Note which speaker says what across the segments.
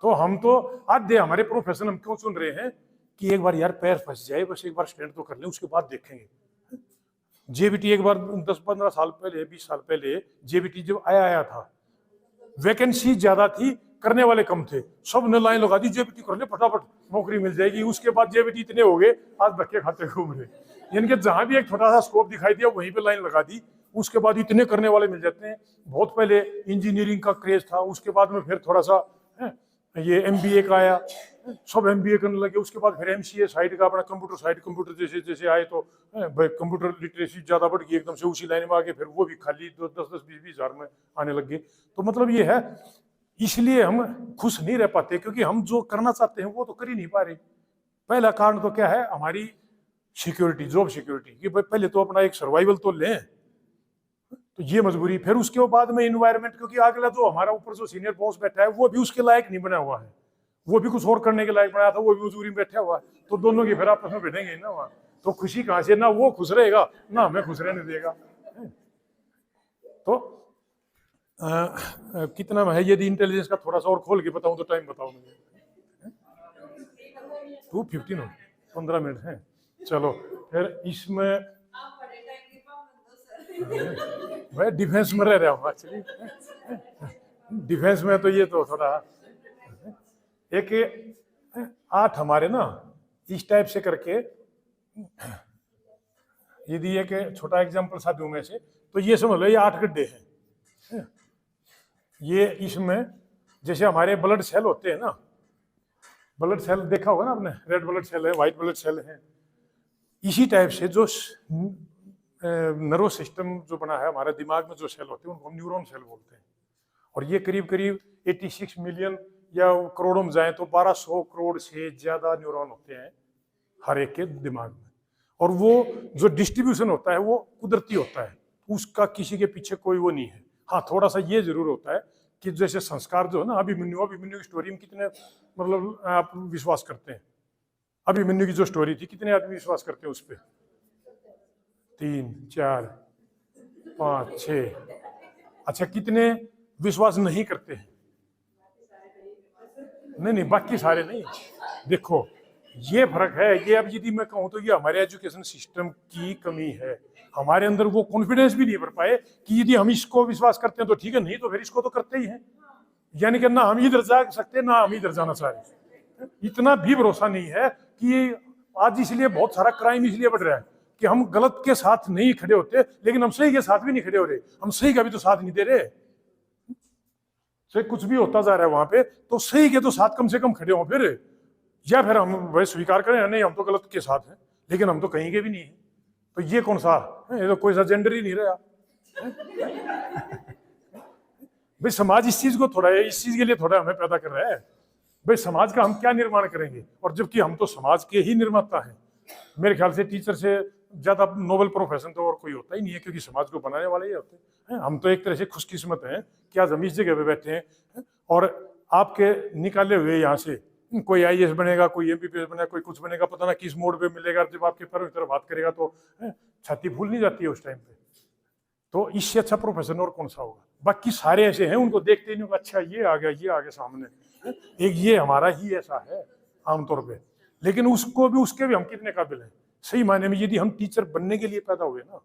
Speaker 1: तो हम तो आधे हमारे प्रोफेशन हम क्यों चुन रहे हैं कि एक बार यार पैर फंस जाए, बस एक बार स्टैंड तो कर लें, उसके बाद देखेंगे। जेबीटी एक बार 10-15 साल पहले, 20 साल पहले जेबीटी जब आया था, वैकेंसी ज्यादा थी, करने वाले कम थे, सब ने लाइन लगा दी जेबीटी कर ले फटाफट नौकरी मिल जाएगी। उसके बाद जेबीटी इतने हो गए आज धक्के खाते घूम रहे, यानी कि जहां भी एक छोटा सा स्कोप दिखाई दिया वहीं पे लाइन लगा दी। उसके बाद इतने करने वाले मिल जाते हैं। बहुत पहले इंजीनियरिंग का क्रेज था, उसके बाद में फिर थोड़ा सा ये एमबीए का आया, सब एमबीए करने लगे। उसके बाद फिर एमसीए साइड का अपना कंप्यूटर साइड, कंप्यूटर जैसे जैसे आए तो कंप्यूटर लिटरेसी ज्यादा बढ़ गई, एकदम से उसी लाइन में आगे फिर वो भी खाली 10-20 हजार में आने लग गए। तो मतलब ये है, इसलिए हम खुश नहीं रह पाते क्योंकि हम जो करना चाहते हैं वो तो कर ही नहीं पा रहे। पहला कारण तो क्या है, हमारी सिक्योरिटी, जॉब सिक्योरिटी, कि भाई पहले तो अपना एक सर्वाइवल तो लें, तो ये मजबूरी। फिर उसके बाद में इन्वायरमेंट, क्योंकि अगला जो हमारा ऊपर जो सीनियर बॉस बैठा है वो भी उसके लायक नहीं बना हुआ है, वो भी कुछ और करने के लायक बनाया था, वो भी मजबूरी में बैठा हुआ है। तो दोनों की फिर आपस में बैठेंगे ना वहां, तो खुशी कहां से, ना वो खुश रहेगा ना हमें खुश रहने देगा। तो कितना है, यदि इंटेलिजेंस का थोड़ा सा और खोल के बताऊं तो टाइम बताओ मुझे। 2:15 हो, 15 मिनट है। चलो फिर इसमें मैं डिफेंस में रह रहा हूँ एक्चुअली। डिफेंस में तो ये तो थोड़ा एक 8 हमारे ना इस टाइप से करके, यदि एक छोटा एग्जांपल सा दूं मैं से, तो ये समझ लो ये 8 गड्ढे हैं। ये इसमें जैसे हमारे ब्लड सेल होते हैं ना, ब्लड सेल देखा होगा ना आपने, रेड ब्लड सेल है, व्हाइट ब्लड सेल है। इसी टाइप से जो नर्व सिस्टम जो बना है हमारे दिमाग में, जो सेल होते हैं उनको हम न्यूरॉन सेल बोलते हैं। और ये करीब करीब 86 मिलियन या करोड़ों में जाए तो 1200 करोड़ से ज्यादा न्यूरॉन होते हैं हर एक के दिमाग में। और वो जो डिस्ट्रीब्यूशन होता है वो कुदरती होता है, उसका किसी के पीछे कोई वो नहीं है। हाँ थोड़ा सा ये जरूर होता है कि जैसे संस्कार जो है ना, अभिमन्यु की स्टोरी में कितने मतलब आप विश्वास करते हैं? अभिमन्यु की जो स्टोरी थी कितने आदमी विश्वास करते हैं उस पर? 3, 4, 5, 6। अच्छा कितने विश्वास नहीं करते हैं? नहीं, बाकी सारे नहीं। देखो ये फर्क है। ये अब यदि मैं कहूं तो ये हमारे एजुकेशन सिस्टम की कमी है। हमारे अंदर वो कॉन्फिडेंस भी नहीं भर पाए कि यदि हम इसको विश्वास करते हैं तो ठीक है, नहीं तो फिर इसको तो करते ही हैं। यानी कि ना हम इधर जा सकते ना हम इधर जाना चाह रहे। इतना भी भरोसा नहीं है कि आज इसलिए बहुत सारा क्राइम इसलिए बढ़ रहा है कि हम गलत के साथ नहीं खड़े होते, लेकिन हम सही के साथ भी नहीं खड़े हो रहे। हम सही का भी तो साथ नहीं दे रहे। से कुछ भी होता जा रहा है वहां पे, तो सही के तो साथ कम से कम खड़े हो फिर, या फिर हम वह स्वीकार करें नहीं हम तो गलत के साथ हैं, लेकिन हम तो कहीं के भी नहीं है। तो ये कौन सा, ये तो कोई सा जेंडर ही नहीं रहा। भाई समाज इस चीज को थोड़ा, इस चीज के लिए थोड़ा हमें पैदा कर रहा है। भाई समाज का हम क्या निर्माण करेंगे, और जबकि हम तो समाज के ही निर्माता हैं। मेरे ख्याल से टीचर से ज्यादा नोबल प्रोफेशन तो और कोई होता ही नहीं है, क्योंकि समाज को बनाने वाले ही होते हैं। हम तो एक तरह से खुशकिस्मत हैं कि आज हम इस जगह पे बैठे हैं, और आपके निकाले हुए यहाँ से कोई आईएएस बनेगा, कोई एमबीबीएस बनेगा, कोई कुछ बनेगा, पता ना किस मोड पे मिलेगा। जब आपके पैरों की तरफ बात करेगा तो छाती फूल नहीं जाती है उस टाइम पे। तो इससे अच्छा प्रोफेशन और कौन सा होगा? बाकी सारे ऐसे हैं, उनको देखते ही नहीं, अच्छा ये आ गया, ये आ गया सामने, एक ये हमारा ही ऐसा है आमतौर पे। लेकिन उसको भी, उसके भी हम कितने काबिल हैं सही मायने में। यदि हम टीचर बनने के लिए पैदा हुए ना,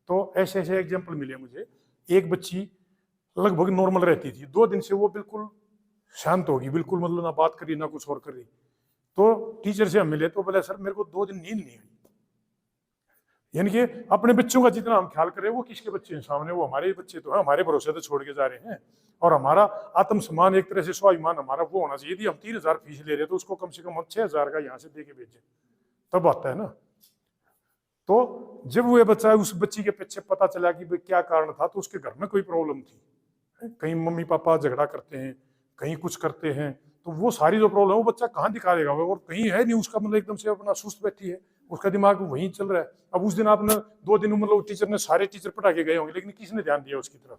Speaker 1: तो ऐसे ऐसे एग्जाम्पल मिले मुझे। एक बच्ची लगभग नॉर्मल रहती थी, 2 दिन से वो बिल्कुल शांत होगी, बिल्कुल मतलब ना बात करी ना कुछ और करी। तो टीचर से हम मिले तो बोले सर मेरे को 2 दिन नींद नहीं आई। यानी कि अपने बच्चों का जितना हम ख्याल करें, वो किसके बच्चे हैं सामने, वो हमारे बच्चे तो हैं, हमारे भरोसे तो छोड़ के जा रहे हैं। और हमारा आत्मसम्मान एक तरह से स्वाभिमान हमारा वो होना चाहिए। यदि हम 3000 फीस ले रहे तो उसको कम से कम हम 6000 का यहाँ से दे के भेजें, तब आता है ना। तो जब वो बच्चा, उस बच्ची के पीछे पता चला कि क्या कारण था, तो उसके घर में कोई प्रॉब्लम थी, कहीं मम्मी पापा झगड़ा करते हैं, कहीं कुछ करते हैं, तो वो सारी जो प्रॉब्लम, वो बच्चा कहाँ दिखा देगा? और कहीं है नहीं उसका, मतलब एकदम से अपना सुस्त बैठी है, उसका दिमाग वहीं चल रहा है। अब उस दिन आपने 2 दिन मतलब टीचर ने, सारे टीचर पढ़ा के गए होंगे, लेकिन किसने ध्यान दिया उसकी तरफ?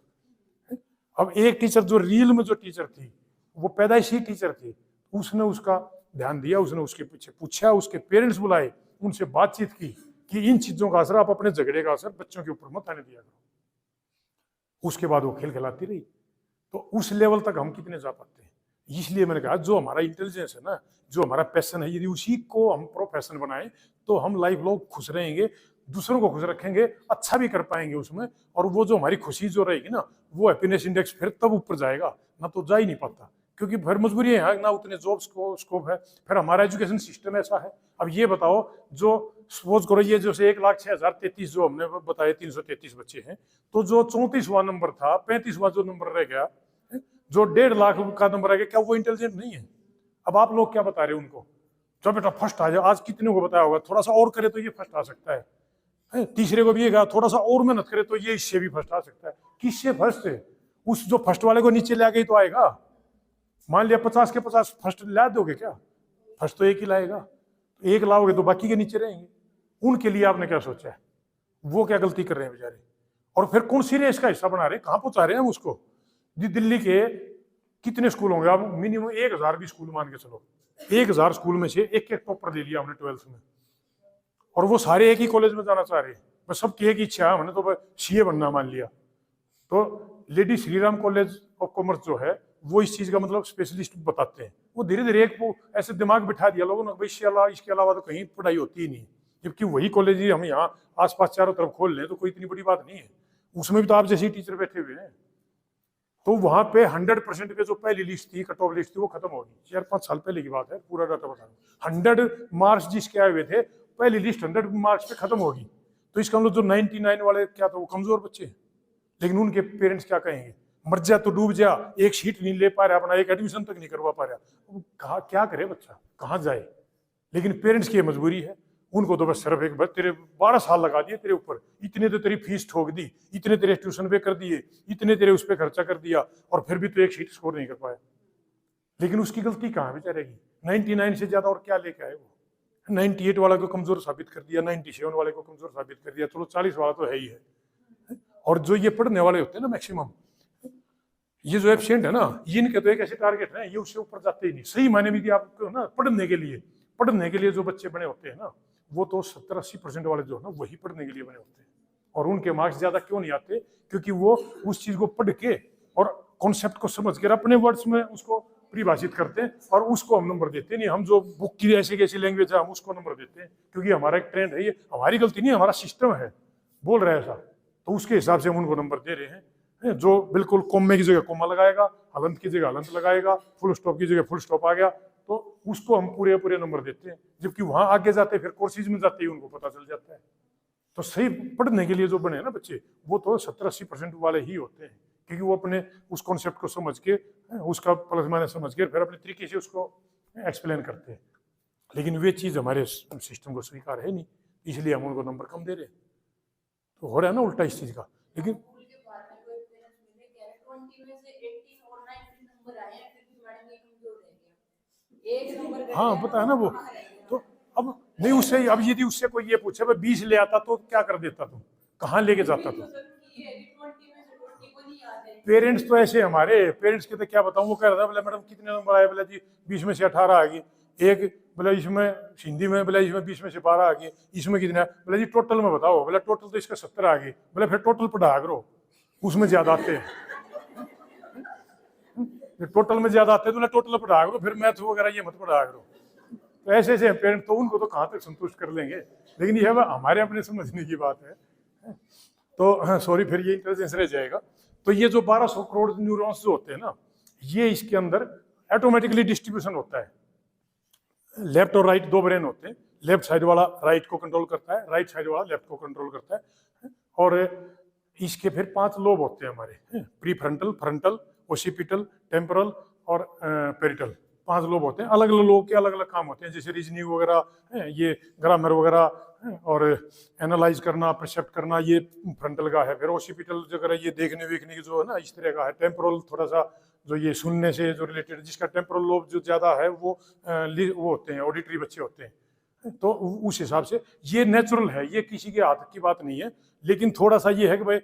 Speaker 1: अब एक टीचर जो रियल में जो टीचर थी, वो पैदाइशी टीचर थी, उसने उसका ध्यान दिया, उसने उसके पीछे पूछा, उसके पेरेंट्स बुलाए, उनसे बातचीत की कि इन चीजों का असर, आप अपने झगड़े का असर बच्चों के ऊपर मत आने दिया करो। उसके बाद वो खेल खिलाती रही। तो उस लेवल तक हम कितने जा पाते हैं? इसलिए मैंने कहा जो हमारा इंटेलिजेंस है ना, जो हमारा पैशन है, यदि उसी को हम प्रोफेशन बनाएं तो हम लाइफ लॉन्ग खुश रहेंगे, दूसरों को खुश रखेंगे, अच्छा भी कर पाएंगे उसमें। और वो जो हमारी खुशी जो रहेगी ना, वो हैप्पीनेस इंडेक्स फिर तब ऊपर जाएगा, ना तो जा ही नहीं पाता, क्योंकि फिर मजबूरी है ना, उतने जॉब्स को स्कोप है, फिर हमारा एजुकेशन सिस्टम ऐसा है। अब ये बताओ, जो सपोज करो ये जैसे 1,06,033 जो हमने बताए 333 बच्चे हैं, तो जो 34वां नंबर था, 35वां जो नंबर रह गया, जो 1.5 लाख का नंबर रह गया, क्या वो इंटेलिजेंट नहीं है? अब आप लोग क्या बता रहे हो उनको, चलो बेटा फर्स्ट आ जाओ, आज कितने को बताया होगा, थोड़ा सा और करे तो ये फर्स्ट आ सकता है, तीसरे को भी ये कहा थोड़ा सा और मेहनत करे तो ये इससे भी फर्स्ट आ सकता है। किससे फर्स्ट है? उस जो फर्स्ट वाले को नीचे ले गई तो आएगा। मान लिया 50 के 50 फर्स्ट ला दोगे क्या? फर्स्ट तो एक ही लाएगा, एक लाओगे तो बाकी के नीचे रहेंगे। उनके लिए आपने क्या सोचा है? वो क्या गलती कर रहे हैं बेचारे? और फिर कौन सी रेस का हिस्सा बना रहे हैं, कहां पहुंचा रहे हैं हम उसको? दिल्ली के कितने स्कूल होंगे, आप मिनिमम 1,000 भी स्कूल मान के चलो, 1,000 स्कूल में से एक एक टॉपर ले लिया हमने 12th में, और वो सारे एक ही कॉलेज में जाना चाह रहे हैं, बस सबकी एक इच्छा है, हमने तो सीए बनना मान लिया। तो lady Shriram college of commerce जो है वो इस चीज का मतलब स्पेशलिस्ट बताते हैं। वो धीरे धीरे एक वो ऐसे दिमाग बिठा दिया लोगों ने, इसके अलावा तो कहीं पढ़ाई होती ही नहीं, जबकि वही कॉलेज ही हम यहाँ आसपास चारों तरफ खोल लें तो कोई इतनी बड़ी बात नहीं है। उसमें भी तो आप जैसे ही टीचर बैठे हुए हैं। तो वहां पे 100% पे जो पहली लिस्ट थी, कट ऑफ लिस्ट थी, वो खत्म होगी। 4-5 साल पहले की बात है, पूरा डाटा बता रहा हूँ। 100 मार्क्स जिसके आए हुए थे, पहली लिस्ट 100 मार्क्स पे खत्म होगी। तो इसका मतलब जो 99 वाले क्या था, वो कमजोर बच्चे। लेकिन उनके पेरेंट्स क्या कहेंगे, मर जा तो डूब जा, एक सीट नहीं ले पा रहा, अपना एक एडमिशन तक नहीं करवा पा रहा, कहा क्या करे बच्चा, कहाँ जाए? लेकिन पेरेंट्स की मजबूरी है, उनको तो बस सिर्फ एक बस तेरे 12 साल लगा दिए तेरे ऊपर, इतने तो तेरी फीस ठोक दी, इतने तेरे ट्यूशन पे कर दिए, इतने तेरे उस पर खर्चा कर दिया, और फिर भी तो एक सीट स्कोर नहीं कर पाया। लेकिन उसकी गलती कहाँ बेचारे की? 99 से ज्यादा और क्या लेके आए वो? 98 वाला को कमजोर साबित कर दिया, 97 वाले को कमजोर साबित कर दिया, चलो 40 वाला तो है ही है। और जो ये पढ़ने वाले होते हैं ना मैक्सिमम, ये जो एब्सेंट है ना, इनके तो एक ऐसे टारगेट है, ये उससे ऊपर जाते ही नहीं। सही मायने में आपको ना पढ़ने के लिए जो बच्चे बने होते हैं ना, वो तो 70-80% वाले जो है ना, वही पढ़ने के लिए बने होते हैं। और उनके मार्क्स ज्यादा क्यों नहीं आते? क्योंकि वो उस चीज को पढ़ के और कॉन्सेप्ट को समझ कर अपने वर्ड्स में उसको परिभाषित करते हैं, और उसको हम नंबर देते हैं। नहीं, हम जो बुक की ऐसी कैसी लैंग्वेज है हम उसको नंबर देते हैं, क्योंकि हमारा एक ट्रेंड है, ये हमारी गलती नहीं, हमारा सिस्टम है बोल रहा है ऐसा, तो उसके हिसाब से हम उनको नंबर दे रहे हैं। जो बिल्कुल कोम्मे की जगह कोमा लगाएगा, हलंत की जगह हलंत लगाएगा, फुल स्टॉप की जगह फुल स्टॉप आ गया, तो उसको हम पूरे पूरे नंबर देते हैं। जबकि वहां आगे जाते फिर कोर्सेज में जाते ही उनको पता चल जाता है। तो सही पढ़ने के लिए जो बने ना बच्चे, वो तो 70-80% वाले ही होते हैं, क्योंकि वो अपने उस कॉन्सेप्ट को समझ के, उसका प्लस माइनस समझ के फिर अपने तरीके से उसको एक्सप्लेन करते हैं। लेकिन वे चीज हमारे सिस्टम को स्वीकार है नहीं, इसलिए हम उनको नंबर कम दे रहे हैं। तो हो रहा है ना उल्टा इस चीज का। लेकिन हाँ पता है ना वो, तो अब नहीं उससे, अब यदि उससे कोई ये पूछे भाई 20 ले आता तो क्या कर देता तुम, कहाँ लेके जाता तुम? पेरेंट्स तो ऐसे हमारे पेरेंट्स के तो क्या बताऊं, वो कह रहा था बोले मैडम कितने नंबर आए, बोला जी 20 में से 18 आ गई, एक बोला इसमें हिंदी में, बोला इसमें 20 में से 12 आ गई, इसमें कितने, बोला जी टोटल में बताओ, बोला टोटल तो इसका 70 आ गई, बोला फिर टोटल पढ़ा करो, उसमें ज्यादा आते हैं, टोटल में ज्यादा आते हैं तो टोटल पढ़ा करो, फिर मैथ वगैरह ये मत पढ़ा करो। तो ऐसे ऐसे पेरेंट तो उनको तो कहाँ तक संतुष्ट कर लेंगे। लेकिन ये हमारे अपने समझने की बात है। तो सॉरी, फिर ये इंटेलिजेंस रह जाएगा। तो ये जो 1200 करोड़ न्यूरॉन्स जो होते हैं ना, ये इसके अंदर ऑटोमेटिकली डिस्ट्रीब्यूशन होता है। लेफ्ट और राइट दो ब्रेन होते हैं, लेफ्ट साइड वाला राइट को कंट्रोल करता है, राइट साइड वाला लेफ्ट को कंट्रोल करता है। और इसके फिर 5 लोब होते हैं हमारे, pre frontal, frontal, occipital, temporal और पेरिटल। 5 लोब होते हैं, अलग अलग लोग के अलग अलग काम होते हैं, जैसे रीजनिंग वगैरह, ये ग्रामर वगैरह, और एनालाइज करना, परसेप्ट करना, ये फ्रंटल का है। फिर ओसिपिटल वगैरह ये देखने वेखने की जो है ना, इस तरह का है। टेम्पोरल थोड़ा सा जो ये सुनने से जो रिलेटेड, जिसका टेम्पोरल लोब जो ज्यादा है वो होते हैं ऑडिटरी बच्चे होते हैं। तो उस हिसाब से ये नेचुरल है, ये किसी के हाथ की बात नहीं है। लेकिन थोड़ा सा ये है कि भाई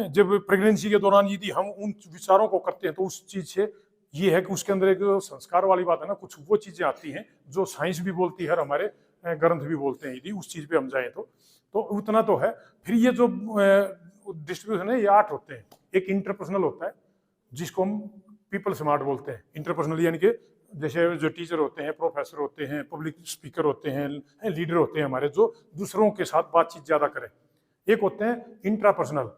Speaker 1: जब प्रेगनेंसी के दौरान यदि हम उन विचारों को करते हैं तो उस चीज से ये है कि उसके अंदर एक संस्कार वाली बात है ना, कुछ वो चीजें आती हैं जो साइंस भी बोलती है, हमारे ग्रंथ भी बोलते हैं, यदि उस चीज पे हम जाए तो उतना तो है। फिर ये जो डिस्ट्रीब्यूशन है ये 8 होते हैं। एक इंटरपर्सनल होता है जिसको हम पीपल स्मार्ट बोलते हैं। इंटरपर्सनल यानी कि जैसे जो टीचर होते हैं, प्रोफेसर होते हैं, पब्लिक स्पीकर होते हैं, लीडर होते हैं हमारे, जो दूसरों के साथ बातचीत ज़्यादा करें। एक होते हैं इंट्रापर्सनल,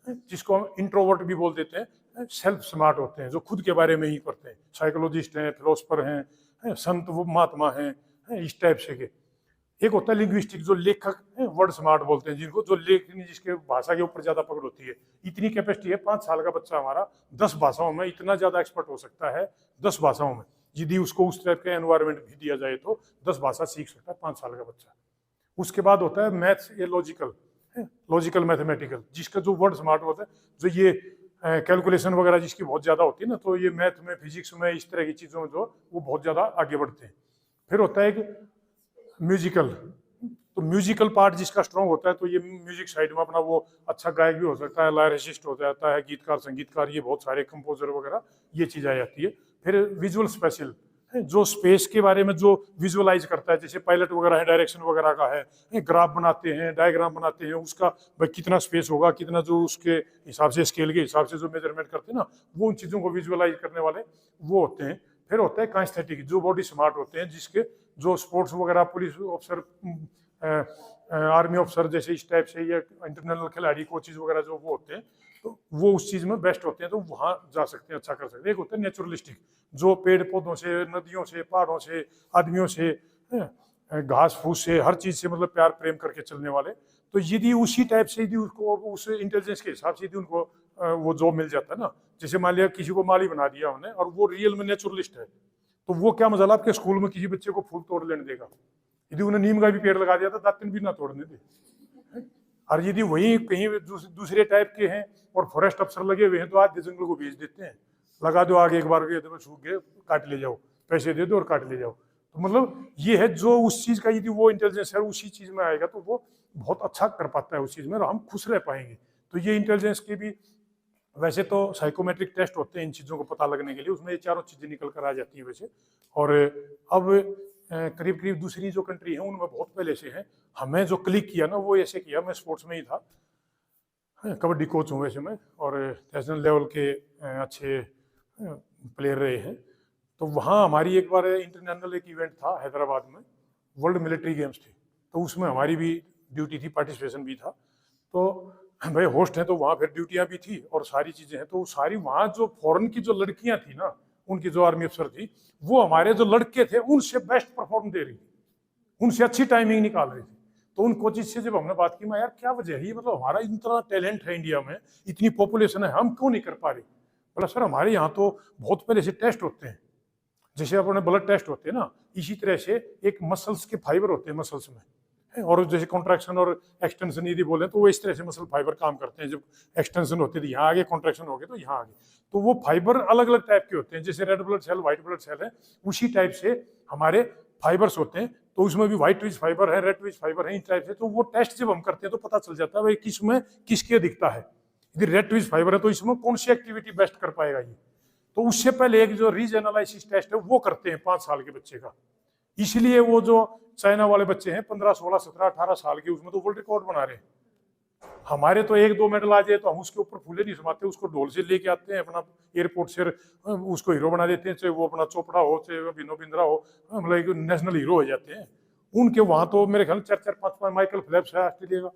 Speaker 1: जिसको हम इंट्रोवर्ट भी बोल देते हैं। सेल्फ स्मार्ट होते हैं, जो खुद के बारे में ही करते हैं। साइकोलॉजिस्ट हैं, फिलोसफर हैं, संत महात्मा हैं, इस टाइप से के। एक होता है लिंग्विस्टिक, जो लेखक हैं, वर्ड स्मार्ट बोलते हैं जिनको, जो लेखनी जिसके भाषा के ऊपर ज्यादा पकड़ होती है। इतनी कैपेसिटी है, 5 साल का बच्चा हमारा 10 भाषाओं में इतना ज्यादा एक्सपर्ट हो सकता है। 10 भाषाओं में यदि उसको उस टाइप का एनवायरनमेंट भी दिया जाए तो 10 भाषा सीख सकता है 5 साल का बच्चा। उसके बाद होता है मैथ्स या लॉजिकल मैथमेटिकल, जिसका जो वर्ड स्मार्ट होता है, जो ये कैलकुलेशन वगैरह जिसकी बहुत ज्यादा होती है ना, तो ये मैथ में, फिजिक्स में, इस तरह की चीजों में जो वो बहुत ज्यादा आगे बढ़ते हैं। फिर होता है एक म्यूजिकल, तो म्यूजिकल पार्ट जिसका स्ट्रॉन्ग होता है, तो ये म्यूजिक साइड में अपना वो अच्छा गायक भी हो सकता है, लायरिस्ट हो जाता है, गीतकार, संगीतकार, ये बहुत सारे कंपोजर वगैरह ये चीज आ जाती है। फिर विजुअल स्पेशल, जो स्पेस के बारे में जो विजुअलाइज करता है, जैसे पायलट वगैरह है, डायरेक्शन वगैरह का है, ग्राफ बनाते हैं, डायग्राम बनाते हैं, उसका भाई कितना स्पेस होगा, कितना, जो उसके हिसाब से, स्केल के हिसाब से जो मेजरमेंट करते हैं ना, वो उन चीज़ों को विजुअलाइज करने वाले वो होते हैं। फिर होता है काइस्थेटिक, जो बॉडी स्मार्ट होते हैं, जिसके जो स्पोर्ट्स वगैरह, पुलिस ऑफिसर, आर्मी ऑफिसर जैसे इस टाइप से, या इंटरनेशनल खिलाड़ी, कोचेज वगैरह जो वो होते हैं, तो वो उस चीज़ में बेस्ट होते हैं, तो वहाँ जा सकते हैं, अच्छा कर सकते हैं। एक होता है नेचुरलिस्टिक, जो पेड़ पौधों से, नदियों से, पहाड़ों से, आदमियों से, घास फूस से, हर चीज़ से मतलब प्यार प्रेम करके चलने वाले। तो यदि उसी टाइप से यदि उसको उस इंटेलिजेंस के हिसाब से यदि उनको वो जॉब मिल जाता है ना, जैसे मान लिया किसी को माली बना दिया उन्होंने, और वो रियल में नेचुरलिस्ट है, तो वो क्या मजाल आपके स्कूल में किसी बच्चे को फूल तोड़ लेने देगा? यदि उन्हें नीम का भी पेड़ लगा दिया था, दातन भी ना तोड़ने दे। और यदि वही कहीं दूसरे टाइप के हैं और फॉरेस्ट अफसर लगे हुए हैं, तो आधे जंगल को बेच देते हैं, लगा दो आगे, एक बार सूख गए, काट ले जाओ, पैसे दे दो और काट ले जाओ। तो मतलब ये है, जो उस चीज का यदि वो इंटेलिजेंस है उसी चीज में आएगा, तो वो बहुत अच्छा कर पाता है उस चीज में, और हम खुश रह पाएंगे। तो ये इंटेलिजेंस की भी, वैसे तो साइकोमेट्रिक टेस्ट होते हैं इन चीज़ों को पता लगने के लिए, उसमें ये चारों चीज़ें निकल कर आ जाती हैं वैसे। और अब करीब करीब दूसरी जो कंट्री है उनमें बहुत पहले से है। हमें जो क्लिक किया ना, वो ऐसे किया, मैं स्पोर्ट्स में ही था, कबड्डी कोच हूँ वैसे मैं, और नेशनल लेवल के अच्छे प्लेयर रहे हैं। तो वहाँ हमारी एक बार इंटरनेशनल एक इवेंट था हैदराबाद में, वर्ल्ड मिलिट्री गेम्स थे, तो उसमें हमारी भी ड्यूटी थी, पार्टिसिपेशन भी था। तो भाई होस्ट है, तो वहाँ फिर ड्यूटियाँ भी थी और सारी चीज़ें हैं, तो सारी वहाँ जो फॉरेन की जो लड़कियाँ थी ना, उनकी जो आर्मी अफसर थी, वो हमारे जो लड़के थे उनसे बेस्ट परफॉर्म दे रही थी, उनसे अच्छी टाइमिंग निकाल रही थी। तो उन कोचिज से जब हमने बात की, मैं यार क्या वजह है, मतलब हमारा इतना टैलेंट है इंडिया में, इतनी पॉपुलेशन है, हम क्यों नहीं कर पा रहे? बोला सर हमारे यहाँ तो बहुत पहले से टेस्ट होते हैं, जैसे अपने ब्लड टेस्ट होते हैं ना, इसी तरह से एक मसल्स के फाइबर होते हैं मसल्स में, और जैसे कॉन्ट्रैक्शन और एक्सटेंशन यदि बोले तो वो इस तरह से मसल फाइबर काम करते हैं। जब एक्सटेंशन होती है तो यहाँ आगे, कॉन्ट्रैक्शन हो गए तो यहाँ आगे, तो वो फाइबर अलग अलग टाइप के होते हैं, जैसे red blood cell, white blood cell है, उसी टाइप से हमारे फाइबर्स होते हैं। तो उसमें भी व्हाइट ट्विच फाइबर है, रेड ट्विच फाइबर है, इस टाइप से। तो वो टेस्ट जब हम करते हैं तो पता चल जाता है भाई किसमें किसके दिखता है। यदि रेड ट्विच फाइबर है तो इसमें कौन सी एक्टिविटी बेस्ट कर पाएगा ये। तो उससे पहले एक जो रीज एनालिसिस टेस्ट है वो करते हैं 5 साल के बच्चे का। इसलिए वो जो चाइना वाले बच्चे हैं 15, 16, 17, 18 साल के, उसमें तो वर्ल्ड रिकॉर्ड बना रहे हैं। हमारे तो 1-2 मेडल आ जाए तो हम उसके ऊपर फूले नहीं समाते, उसको ढोल से लेके आते हैं, अपना एयरपोर्ट से उसको हीरो बना देते हैं, चाहे वो अपना चोपड़ा हो, चाहे वो विनो बिंद्रा हो, मतलब नेशनल हीरो हो जाते हैं। उनके वहाँ तो मेरे ख्याल 4-4, 5-5 माइकल फिलिप्स है ऑस्ट्रेलिया का,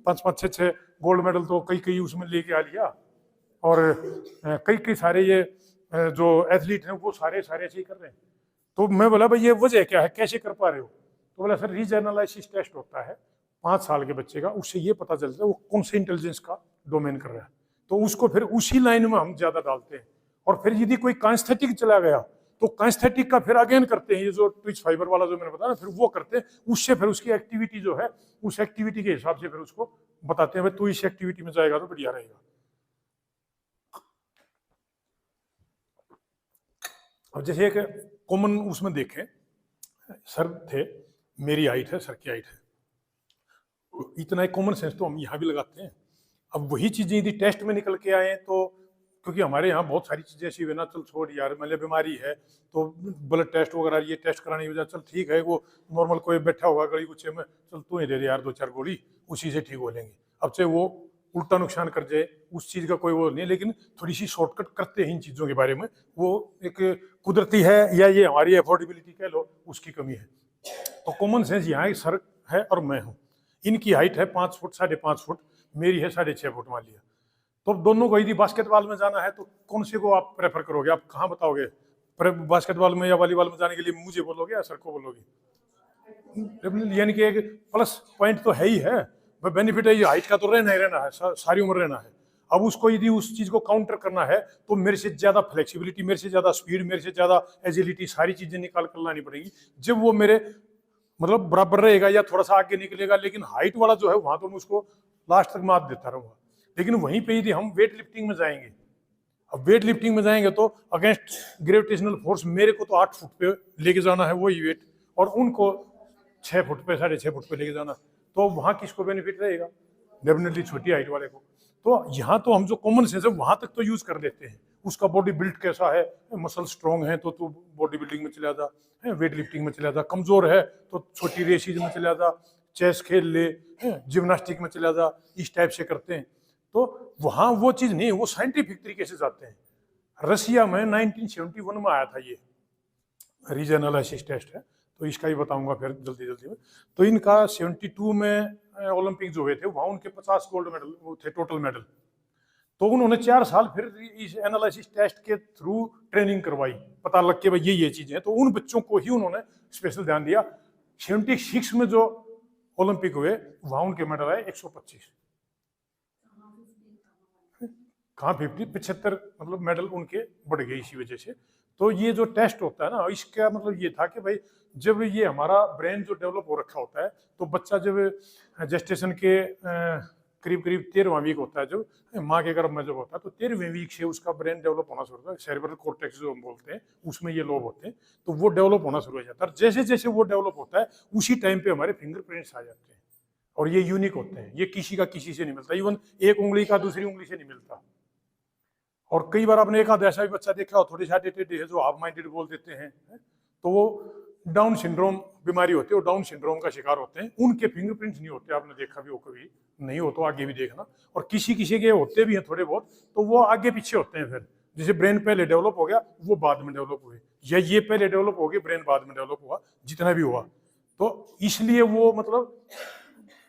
Speaker 1: 5-5, 6-6 गोल्ड मेडल तो कई उसमें लेके आ लिया। और कई सारे ये जो एथलीट हैं वो सारे ऐसे ही कर रहे हैं। तो मैं बोला भाई ये वजह क्या है, कैसे कर पा रहे हो? तो बोला सर रीज एनालिसिस टेस्ट होता है 5 साल के बच्चे का, उससे ये पता चलता है वो कौन से इंटेलिजेंस का डोमेन कर रहा है, तो उसको फिर उसी लाइन में हम ज्यादा डालते हैं। और फिर यदि कोई कांस्थेटिक चला गया तो कांस्थेटिक का फिर अगेन करते हैं, ये जो ट्विच फाइबर वाला जो मैंने बताया ना, फिर वो करते हैं, उससे फिर उसकी एक्टिविटी जो है उस एक्टिविटी के हिसाब से फिर उसको बताते हैं भाई तू इस एक्टिविटी में जाएगा तो बढ़िया रहेगा। अब जैसे एक कॉमन उसमें देखें, सर थे, मेरी हाइट है, सर की हाइट है, इतना एक कॉमन सेंस तो हम यहाँ भी लगाते हैं। अब वही चीजें यदि टेस्ट में निकल के आए तो, क्योंकि हमारे यहाँ बहुत सारी चीजें ऐसी हुई ना, चल छोड़ यार मतलब बीमारी है तो ब्लड टेस्ट वगैरह ये टेस्ट कराने की वजह, चल ठीक है वो नॉर्मल कोई बैठा होगा गली गुच्छे में, चल तू ही दे दे यार 2-4 गोली, उसी से ठीक हो लेंगे। अब चाहे वो उल्टा नुकसान कर जाए, उस चीज़ का कोई वो नहीं है, लेकिन थोड़ी सी शॉर्टकट करते हैं इन चीज़ों के बारे में। वो एक कुदरती है या ये हमारी अफोर्डेबिलिटी कह लो, उसकी कमी है। तो कॉमन सेंस यहाँ एक सर है और मैं हूँ। इनकी हाइट है 5 फुट 5.5 फुट, मेरी है 6.5 फुट मान लिया। तो दोनों को यदि बास्केटबॉल में जाना है तो कौन से को आप प्रेफर करोगे? आप कहाँ बताओगे? बास्केटबॉल में या वॉलीबॉल में जाने के लिए मुझे बोलोगे या सर को बोलोगे? यानी कि एक प्लस पॉइंट तो है ही है, बेनिफिट है, ये हाइट का तो रहना ही रहना है, सारी उम्र रहना है। अब उसको यदि उस चीज को काउंटर करना है तो मेरे से ज्यादा फ्लेक्सिबिलिटी, मेरे से ज्यादा स्पीड, मेरे से ज्यादा एजिलिटी, सारी चीजें निकाल कर लानी पड़ेगी। जब वो मेरे मतलब बराबर रहेगा या थोड़ा सा आगे निकलेगा, लेकिन हाइट वाला जो है वहां तो मैं उसको लास्ट तक मात देता रहूंगा। लेकिन वहीं पे यदि हम वेट लिफ्टिंग में जाएंगे, अब वेट लिफ्टिंग में जाएंगे तो अगेंस्ट ग्रेविटेशनल फोर्स मेरे को तो 8 फुट पे लेके जाना है वही वेट, और उनको 6 फुट पे 6.5 फुट पे लेके जाना, तो वहां किसको बेनिफिट रहेगा? डेफिनेटली छोटी हाइट वाले को। तो यहाँ तो हम जो कॉमन सेंस है वहां तक तो यूज कर लेते हैं। उसका बॉडी बिल्ड कैसा है, मसल स्ट्रॉन्ग है तो तू बॉडी बिल्डिंग में चला जा, वेट लिफ्टिंग में चला जा। कमजोर है तो छोटी रेसीज में चला जा, चेस खेल ले, जिम्नास्टिक में चला जा, इस टाइप से करते हैं। तो वहां वो चीज नहीं, वो साइंटिफिक तरीके से जाते हैं। रसिया में 1971 में आया था ये रीजन एनालिसिस टेस्ट है, तो इसका ही बताऊंगा फिर जल्दी जल्दी में। तो इनका 72 में ओलंपिक जो हुए थे वहां उनके 50 गोल्ड मेडल थे टोटल मेडल। तो उन्होंने 4 साल फिर इस एनालिसिस टेस्ट के थ्रू ट्रेनिंग करवाई, पता लग के भाई ये चीजें हैं, तो उन बच्चों को ही उन्होंने स्पेशल ध्यान दिया। 76 में जो ओलंपिक हुए वहां उनके मेडल आए 125, कहाँ 50, 75 मतलब मेडल उनके बढ़ गए इसी वजह से। तो ये जो टेस्ट होता है ना, इसका मतलब ये था कि भाई जब ये हमारा ब्रेन जो डेवलप हो रखा होता है, तो बच्चा जब जेस्टेशन के करीब करीब 13वां वीक होता है, जो माँ के गर्भ में जब होता है, तो 13वें वीक से उसका ब्रेन डेवलप होना शुरू होता है। सेरेब्रल कॉर्टेक्स जो हम बोलते हैं उसमें ये लोब होते हैं, तो वो डेवलप होना शुरू हो जाता है। और जैसे जैसे वो डेवलप होता है उसी टाइम पे हमारे फिंगरप्रिंट्स आ जाते हैं, और ये यूनिक होते हैं, ये किसी का किसी से नहीं मिलता। इवन एक उंगली का दूसरी उंगली से नहीं मिलता। और कई बार आपने एक आध ऐसा भी बच्चा देखा हो, थोड़ी सा टेढ़े है, जो हाफ माइंडेड बोल देते हैं, तो वो डाउन सिंड्रोम बीमारी होती है, वो डाउन सिंड्रोम का शिकार होते हैं। उनके फिंगरप्रिंट्स नहीं होते, आपने देखा भी हो, कभी नहीं हो तो आगे भी देखना। और किसी किसी के होते भी हैं थोड़े बहुत, तो वो आगे पीछे होते हैं। फिर जैसे ब्रेन पहले डेवलप हो गया, वो बाद में डेवलप हुए, या ये पहले डेवलप हो गए, ब्रेन बाद में डेवलप हुआ, जितना भी हुआ। तो इसलिए वो मतलब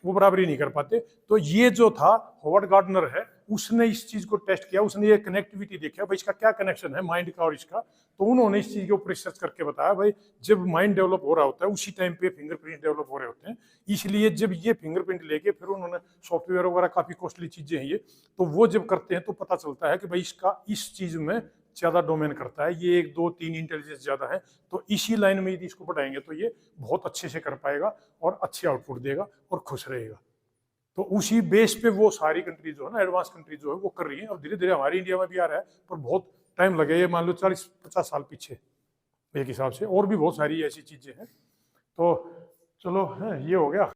Speaker 1: वो बराबरी नहीं कर पाते। तो ये जो था हॉवर्ड गार्डनर है, उसने इस चीज को टेस्ट किया, उसने ये कनेक्टिविटी देखा भाई इसका क्या कनेक्शन है माइंड का और इसका। तो उन्होंने इस चीज के ऊपर रिसर्च करके बताया भाई जब माइंड डेवलप हो रहा होता है उसी टाइम पे फिंगरप्रिंट डेवलप हो रहे होते हैं। इसलिए जब ये फिंगरप्रिंट लेके फिर उन्होंने सॉफ्टवेयर वगैरह, काफी कॉस्टली चीजें हैं ये, तो वो जब करते हैं तो पता चलता है कि भाई इसका इस चीज में ज्यादा डोमेन करता है, ये 1 2 3 इंटेलिजेंस ज्यादा है। तो इसी लाइन में यदि इसको पढ़ाएंगे तो ये बहुत अच्छे से कर पाएगा और अच्छे आउटपुट देगा और खुश रहेगा। तो उसी बेस पे वो सारी कंट्री जो है ना, एडवांस कंट्री जो है वो कर रही है। और धीरे धीरे हमारी इंडिया में भी आ रहा है, पर बहुत टाइम लगे, ये मान लो 40-50 साल पीछे एक हिसाब से। और भी बहुत सारी ऐसी चीजें हैं। तो चलो ये हो गया।